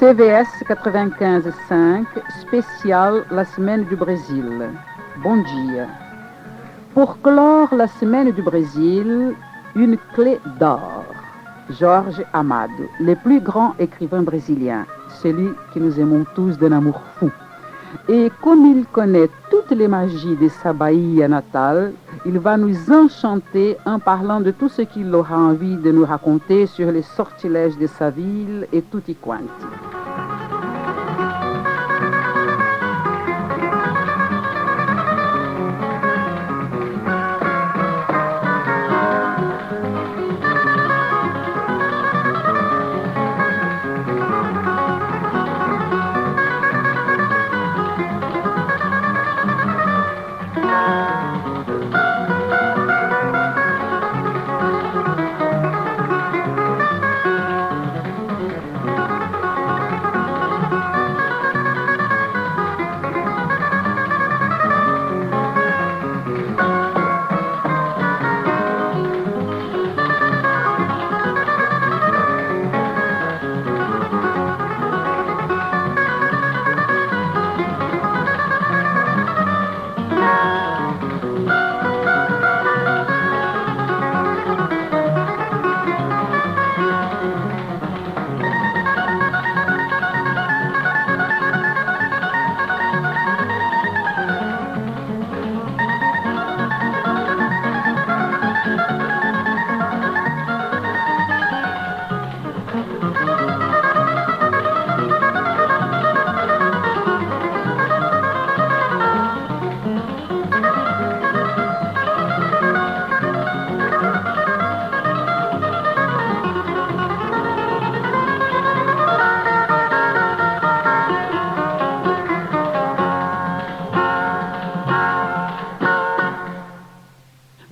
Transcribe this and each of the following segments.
CVS 95.5, spécial la semaine du Brésil. Bon dia. Pour clore la semaine du Brésil, une clé d'or. Jorge Amado, le plus grand écrivain brésilien, celui que nous aimons tous d'un amour fou. Et comme il connaît toutes les magies de sa Bahia natale, il va nous enchanter en parlant de tout ce qu'il aura envie de nous raconter sur les sortilèges de sa ville et tutti quanti.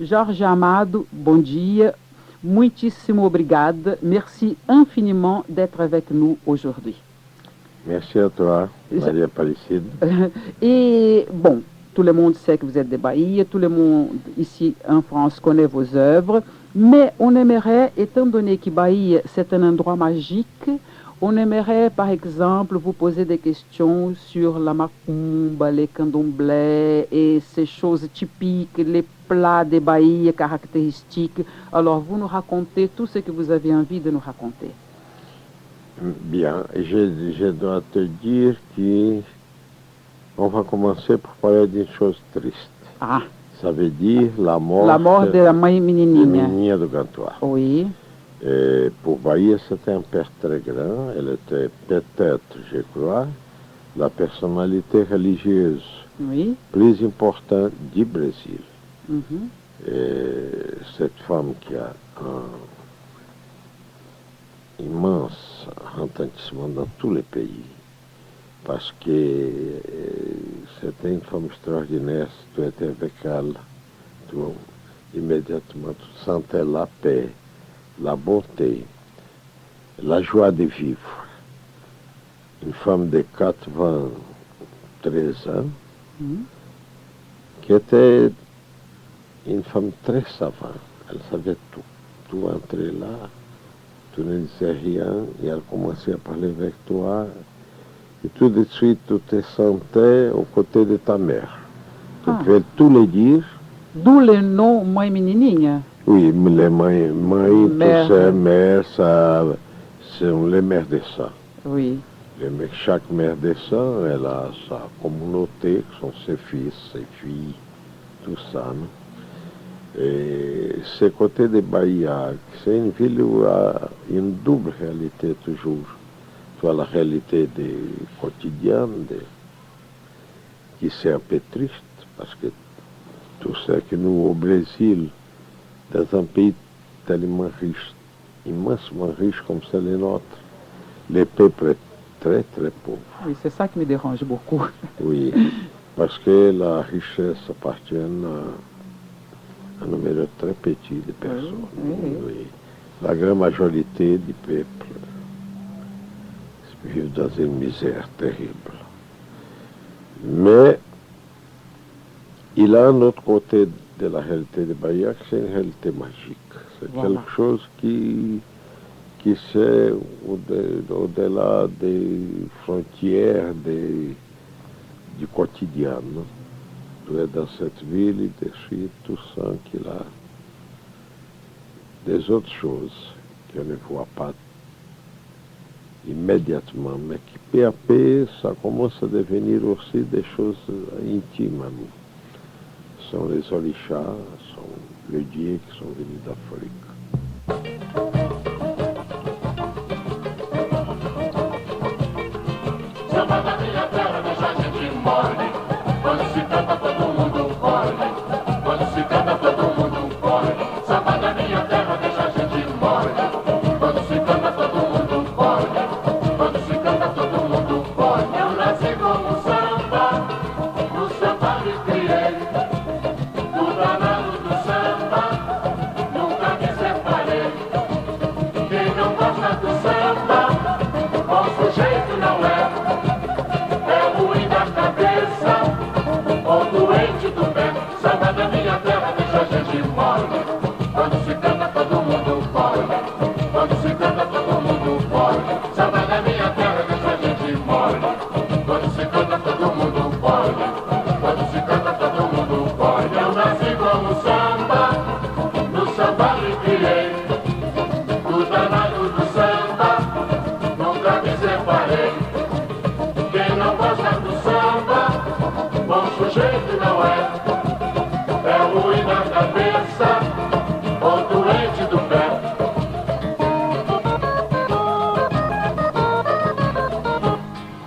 Jorge Amado, bon dia, muitíssimo obrigada, merci infiniment d'être avec nous aujourd'hui. Merci à toi, Maria Aparecida. Et bon, tout le monde sait que vous êtes de Bahia, tout le monde ici en France connaît vos œuvres, mais on aimerait, étant donné que Bahia c'est un endroit magique, on aimerait par exemple vous poser des questions sur la macumba, les candomblés et ces choses typiques, les plats de Bahia caractéristiques. Alors vous nous racontez tout ce que vous avez envie de nous raconter. Bien, je dois te dire qu'on va commencer par parler d'une chose triste. Ah. Ça veut dire la mort de la mãe menininha. Menininha do Gantois. Oui. Et pour Bahia, c'était un père très grand. Elle était peut-être, je crois, la personnalité religieuse plus importante du Brésil. Et cette femme qui a un immense retentissement dans tous les pays, parce que c'était une femme extraordinaire. Si tu étais avec elle, immédiatement tu sentais la paix, la bonté, la joie de vivre. Une femme de 93 ans, qui était une femme très savante. Elle savait tout. Tout entrait là, tu ne disais rien, et elle commençait à parler avec toi, et tout de suite tu te sentais aux côtés de ta mère. Tu pouvais tout le dire. D'où le nom Mãe Menininha. Oui, les mães, tous ces mères, ça, sont les mères de sang. Oui. Chaque mère de sang, elle a sa communauté, qui sont ses fils, ses filles, tout ça. Non? Et ce côté de Bahia, c'est une ville où il y a une double réalité toujours. Tu as la réalité quotidienne, qui c'est un peu triste, parce que tu sais que nous, au Brésil, dans un pays tellement riche, immensement riche comme c'est le nôtre, le peuple est très très pauvre. Oui, c'est ça qui me dérange beaucoup. Oui, parce que la richesse appartient à un nombre très petit de personnes. Oui. La grande majorité du peuple vit dans une misère terrible. Mais il y a un autre côté de la réalité de Bahia, c'est une réalité magique. C'est quelque chose qui qui c'est au-delà des frontières du quotidien. Tu es dans cette ville et dessus, tu sens qu'il a des autres choses qu'on ne voit pas immédiatement, mais qui peu à peu, ça commence à devenir aussi des choses intimes à nous. Ce sont les Orishas, ce sont les dieux qui sont venus d'Afrique. Samba da minha terra deixa a gente mole. Quando se canta todo mundo corre. Quando se canta todo mundo corre. Samba da minha terra deixa a gente mole. Quando se canta todo mundo corre. Quando se canta todo mundo corre. Eu nasci como samba, no samba me criei. Do danado do samba, nunca me separei. Quem não gosta do samba, bom sujeito não é. Ruim da cabeça, ou doente do pé. Samba da minha terra deixa a gente mole. Quando se canta todo mundo corre. Quando se canta todo mundo corre. Samba da minha terra deixa a gente mole. Quando se canta todo mundo corre. Quando se canta todo mundo corre. Eu nasci como samba, no samba me criei. Do danado do samba, nunca me separei. Quem não gosta do samba, bom sujeito não é. É ruim da cabeça, ou doente do pé.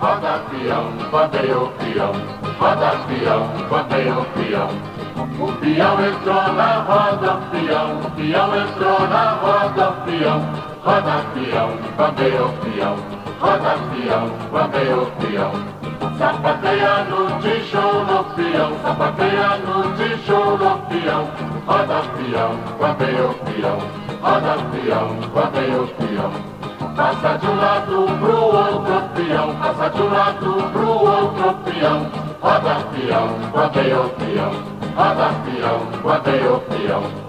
Roda peão, bandeia o peão. Roda peão, bandeia o peão. O peão entrou na roda, o peão entrou na roda, o peão. Roda peão, bandeia o peão. Roda peão, bandeia o peão. Sapateia no tijolo, peão. Sapateia no tijolo, peão. Roda peão, bandeia o peão. Roda peão, bandeia o peão. Passa de um lado pro outro, peão. Passa de um lado pro outro, peão. Roda peão, bandeia o peão. Roda peão, bandeia o peão.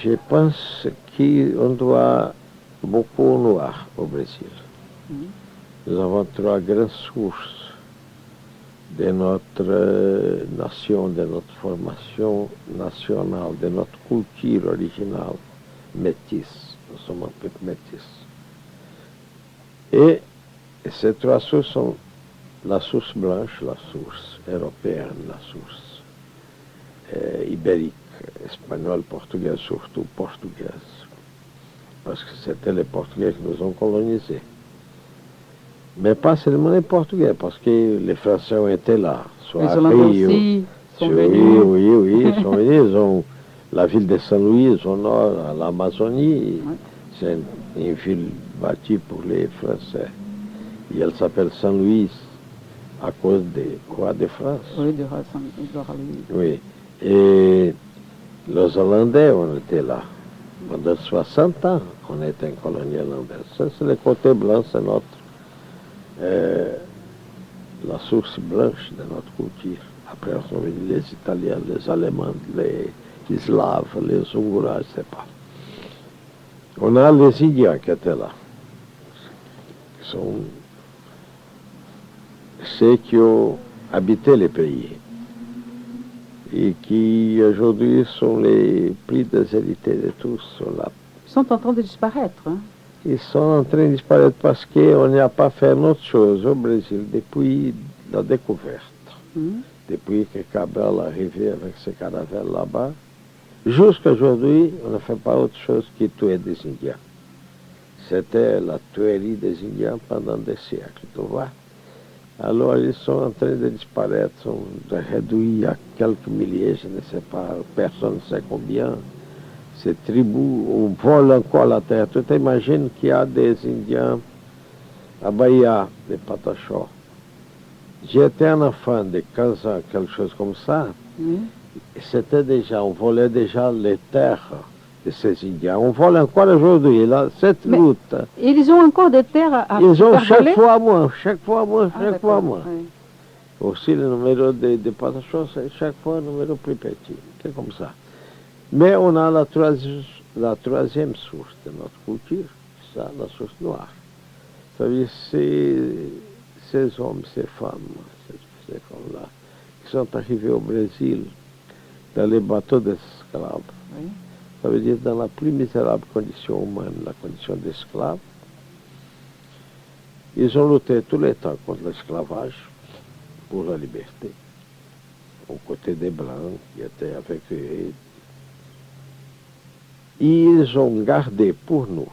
Je pense qu'on doit beaucoup au noir au Brésil. Nous avons trois grandes sources de notre nation, de notre formation nationale, de notre culture originale métisse. Nous sommes un peu métis. Et ces trois sources sont la source blanche, la source européenne, la source ibérique, espagnole, portugaise, surtout portugaise. Parce que c'était les Portugais qui nous ont colonisés. Mais pas seulement les Portugais, parce que les Français ont été là. Les Hollandais aussi sont venus. Oui, ils sont venus. Ils ont la ville de Saint-Louis, au nord, à l'Amazonie. Ouais. C'est une ville bâtie pour les Français. Et elle s'appelle Saint-Louis. à cause des rois de France. Oui, de Édouard Louis. Oui. Et les Hollandais, on était là. Pendant 60 ans, on était une colonie hollandaise. Ça, c'est le côté blanc, c'est notre... la source blanche de notre culture. Après, on sont venus les Italiens, les Allemands, les Slaves, les Hongrois, je ne sais pas. On a les Indiens qui étaient là, qui sont ceux qui ont habité les pays et qui aujourd'hui sont les plus déshérités de tous. Ils sont en train de disparaître. Hein. Ils sont en train de disparaître parce qu'on n'a pas fait autre chose au Brésil depuis la découverte. Depuis que Cabral est arrivé avec ses caravelles là-bas. Jusqu'à aujourd'hui, on ne fait pas autre chose que tuer des Indiens. C'était la tuerie des Indiens pendant des siècles, tu vois. Alors, ils sont en train de disparaître, sont réduits à quelques milliers, je ne sais pas, personne ne sait combien. Ces tribus, on vole encore la terre. Tu t'imagines qu'il y a des Indiens à Bahia, de Pataxó. J'étais un enfant de 15 ans, quelque chose comme ça. C'était déjà, on volait déjà les terres de ces Indiens. On vole encore aujourd'hui, là, cette route. Ils ont encore des terres à ils ont chaque voler? fois moins, chaque fois moins, chaque fois moins. Oui. Aussi, le numéro de Pataxó, c'est chaque fois un numéro plus petit. C'est comme ça. Mais on a la troisième source de notre culture, ça, la source noire. Ça veut dire ces hommes, ces femmes, ces femmes-là, qui sont arrivés au Brésil dans les bateaux d'esclaves. Oui. Ça veut dire dans la plus misérable condition humaine, la condition d'esclave. Ils ont lutté tout le temps contre l'esclavage pour la liberté, aux côtés des Blancs qui étaient avec eux. Ils ont gardé pour nous,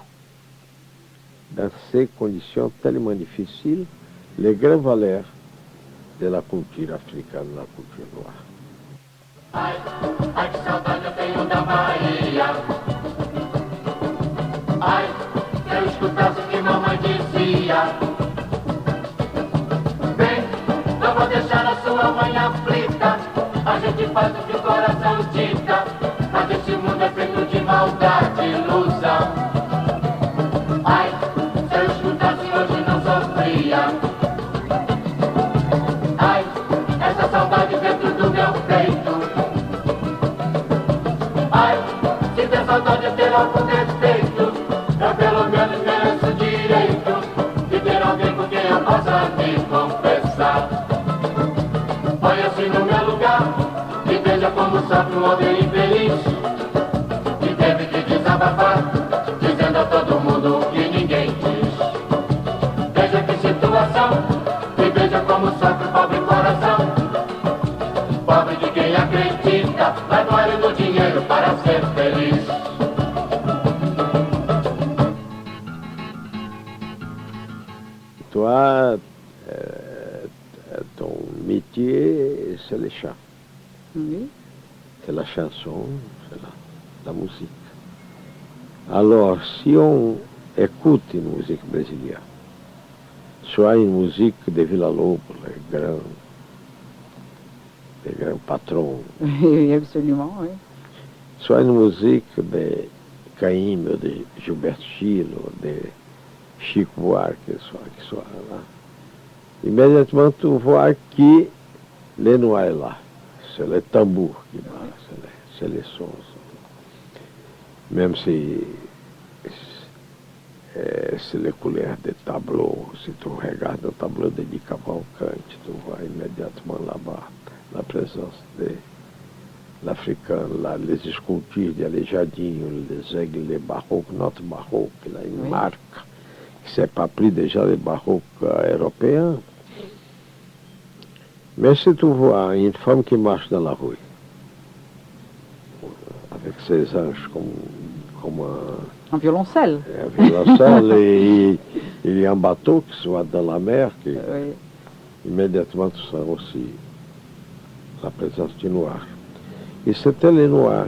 dans ces conditions tellement difficiles, les grandes valeurs de la culture africaine, la culture noire. Ai, ai que saudade eu tenho da Bahia. Ai, se eu escutasse o que mamãe dizia. Vem, não vou deixar a sua mãe aflita. A gente faz o que o coração dita. Mas esse mundo é feito de maldade e ilusão. Ai, se eu escutasse hoje não sofria. Ai, essa saudade dentro do meu peito. Ai, se tem saudade de ter algum defeito, eu pelo menos mereço o direito de ter alguém com quem eu possa me confessar. Põe-se no meu lugar e veja como sofre um homem infeliz que teve que desabafar, dizendo a todo mundo o que ninguém diz. Veja que situação e veja como sofre o pobre coração. Pobre de quem acredita, vai no do dinheiro para ser feliz. Toi, ton métier, c'est le chant. Oui. C'est la chanson, c'est la musique. Alors, si on écoute une musique brésilienne, soit une musique de Villa-Lobos, les grands patrons, Oui, absolument, oui. soit une musique de Caïm, de Gilberto Gil, de Chico Buarque, qui soit là, immédiatement tu vois que le noir est là. C'est le tambour qui parle, c'est les sons. Même si c'est les couleurs des tableaux, si tu regardes un tableau de Di Cavalcanti, tu vois immédiatement là-bas la présence de l'Africain, là, les sculptures de Aleijadinho, les aigles, les baroques, notre baroque, là, une marque, qui s'est pas pris déjà les baroques européens. Mais si tu vois une femme qui marche dans la rue, avec ses anges comme Un violoncelle. un violoncelle, et il y a un bateau qui soit dans la mer, qui, Oui. immédiatement tu sens aussi la présence du noir. Et c'était les noirs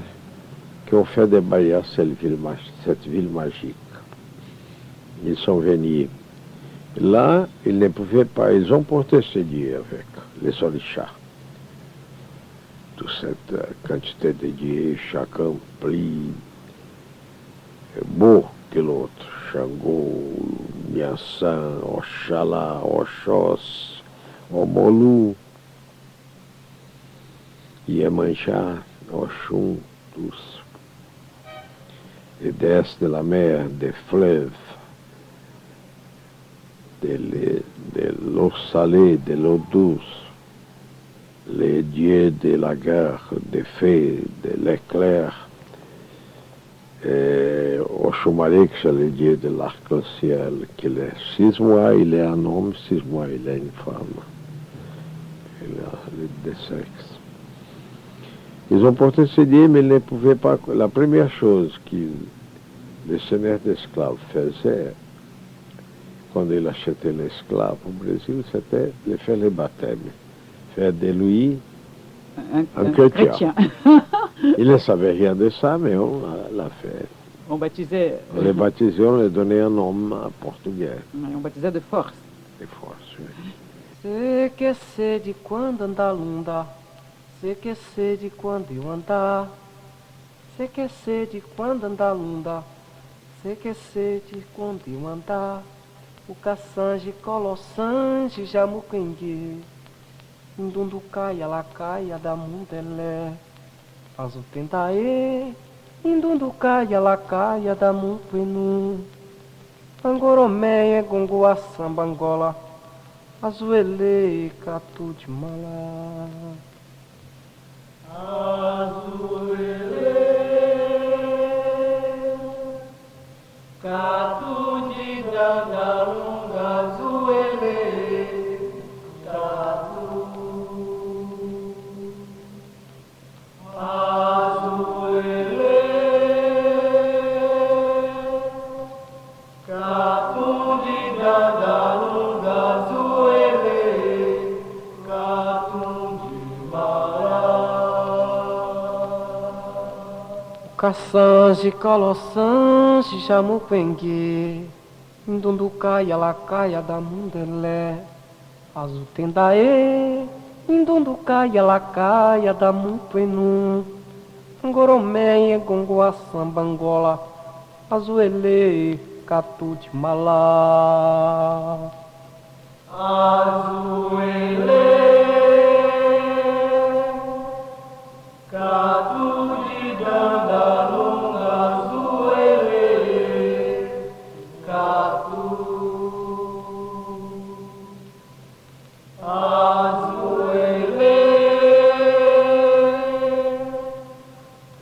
qui ont fait de Bahia cette ville magique. Ils sont venus Là, ils ne pouvaient pas, ils ont porté ce dieu avec les orishas. Toute cette quantité de dieux, chacun plus beau que l'autre. Xangô, Nyansan, Oxalá, Oxós, Omolu, Iemanjá, Oxum, tous. Les déesses de la mer, des fleuves, de l'eau salée, de l'eau douce, les dieux de la guerre, des fées, de l'éclair, et Oxumaré, c'est le dieu de l'arc-en-ciel, qu'il est 6 mois, il est un homme, 6 mois, il est une femme. Il a les deux sexes. Ils ont porté ce dieu, mais ils ne pouvaient pas. La première chose que les seigneurs d'esclaves faisaient, quand ils achetaient l'esclave au Brésil, c'était de faire le baptême, faire de lui un chrétien. Il ne savait rien de ça, mais on l'a fait. On baptisait. On les baptisait, on les donnait un nom portugais. On baptisait de force. De force, oui. Sei que sede quando anda lunda, sei que sede quando eu andar, sei que sede quando anda lunda, sei que sede quando eu andar. O caçange, colossange, jamuquengue, indunducaia, lacaia da mundelé, azul tentaê, indunducaia, lacaia da mumpuenu, angoroméia, gongoa, samba, angola, azuelê, catu de malá. Azuelê, catu de dangarunga, azuelê, catu. Azuelê, catu de dangarunga, azuelê, catu de mará. Caçange, colossange, jamuquengue, indunducaia, lacaia da mundelé, azul tendaê, indunducaia, lacaia da mumpuenu, ngoroméia, gongoa, samba, angola, azuelê, catu de malá. Azuelê, catu de dandarunga, azuelê, catu. Azuelê,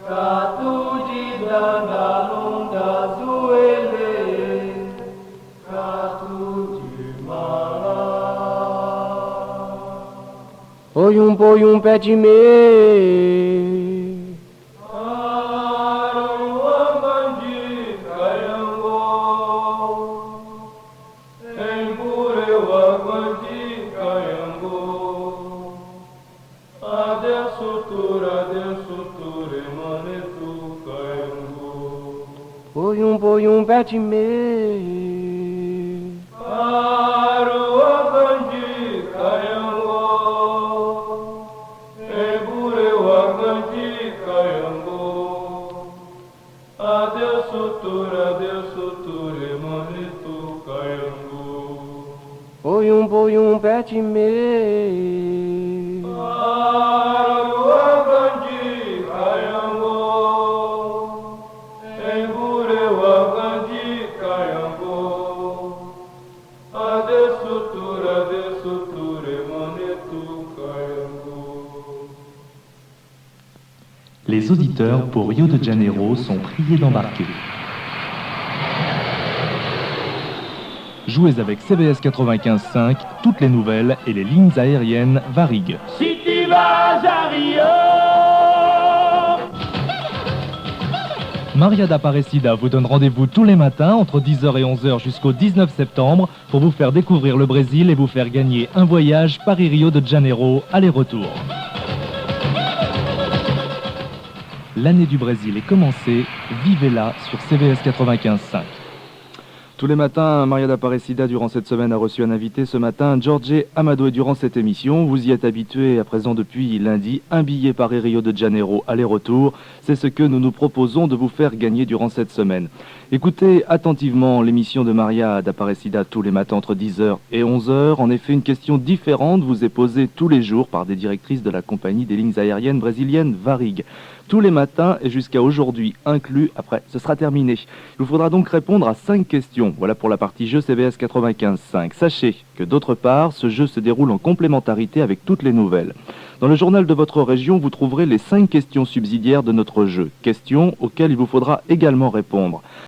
catu de dandarunga, azuelê, catu de malá. Oi um pé de meia. Oi um pé de meia. Aruagandi Kayango, Ebureuagandi Kayango, Adeus sutura, Manitu Kayango. Oi um pé de meia. Aruagandi Kayango, Ebureuagandi Kayango, Adeus sutura, Manitu Kayango. Les auditeurs pour Rio de Janeiro sont priés d'embarquer. Jouez avec CBS 95.5, toutes les nouvelles et les lignes aériennes Varig. Si tu vas à Rio, Maria d'Aparecida vous donne rendez-vous tous les matins entre 10h et 11h jusqu'au 19 septembre pour vous faire découvrir le Brésil et vous faire gagner un voyage Paris-Rio de Janeiro aller-retour. L'année du Brésil est commencée, vivez-la sur CBS 95.5. Tous les matins, Maria d'Aparecida, durant cette semaine, a reçu un invité. Ce matin, Jorge Amado. Et durant cette émission, vous y êtes habitué à présent depuis lundi. Un billet Paris-Rio de Janeiro, aller-retour. C'est ce que nous nous proposons de vous faire gagner durant cette semaine. Écoutez attentivement l'émission de Maria d'Aparecida tous les matins entre 10h et 11h. En effet, une question différente vous est posée tous les jours par des directrices de la compagnie des lignes aériennes brésiliennes Varig. Tous les matins et jusqu'à aujourd'hui inclus. Après, ce sera terminé. Il vous faudra donc répondre à 5 questions. Voilà pour la partie jeu CBS 95.5. Sachez que d'autre part, ce jeu se déroule en complémentarité avec toutes les nouvelles. Dans le journal de votre région, vous trouverez les 5 questions subsidiaires de notre jeu. Questions auxquelles il vous faudra également répondre.